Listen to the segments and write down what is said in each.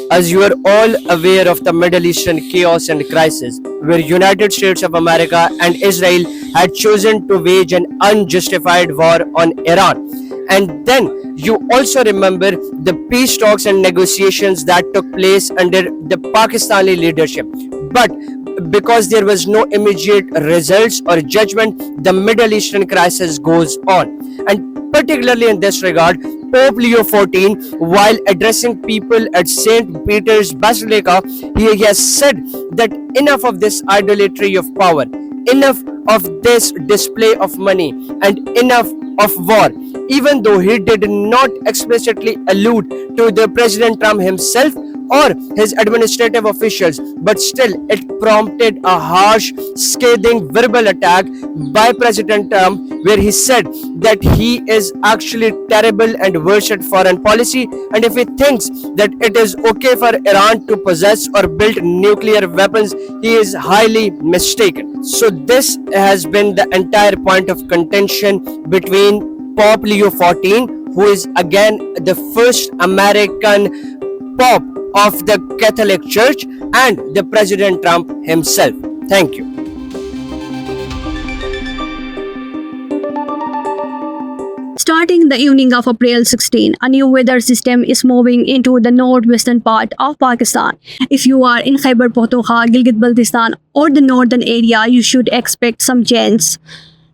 As you are all aware of the Middle Eastern chaos and crisis, where United States of America and Israel had chosen to wage an unjustified war on Iran. And then you also remember the peace talks and negotiations that took place under the Pakistani leadership. But because there was no immediate results or judgment, the Middle Eastern crisis goes on. And particularly in this regard, Pope Leo XIV, while addressing people at St. Peter's Basilica, he has said that enough of this idolatry of power, enough of this display of money, and enough of war. Even though he did not explicitly allude to the President Trump himself or his administrative officials, but still it prompted a harsh, scathing verbal attack by President Trump, where he said that he is actually terrible and worse at foreign policy, and if he thinks that it is okay for Iran to possess or build nuclear weapons, he is highly mistaken. So this has been the entire point of contention between Pope Leo XIV, who is again the first American Pope of the Catholic Church, and the President Trump himself. Thank you. Starting the evening of April 16, a new weather system is moving into the northwestern part of Pakistan. If you are in Khyber Pakhtunkhwa, Gilgit-Baltistan, or the northern area, you should expect some change.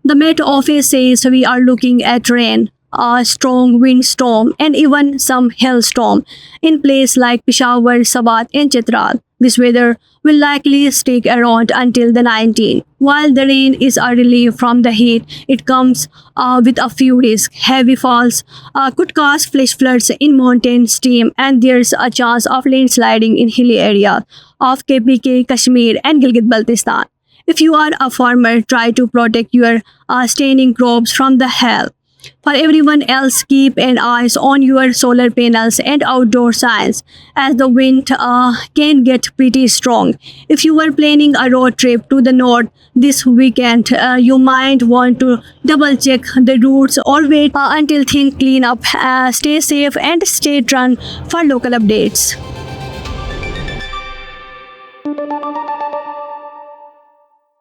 The Met Office says we are looking at rain, a strong windstorm, and even some hailstorm in places like Peshawar, Swat, and Chitral. This weather will likely stick around until the 19th. While the rain is a relief from the heat, it comes with a few risks. Heavy falls could cause flash floods in mountain stream, and there's a chance of landsliding in hilly areas of KPK, Kashmir, and Gilgit-Baltistan. If you are a farmer, try to protect your standing crops from the hail. For everyone else, keep an eye on your solar panels and outdoor signs, as the wind can get pretty strong. If you are planning a road trip to the north this weekend, you might want to double check the routes or wait until things clean up. Stay safe and stay tuned for local updates.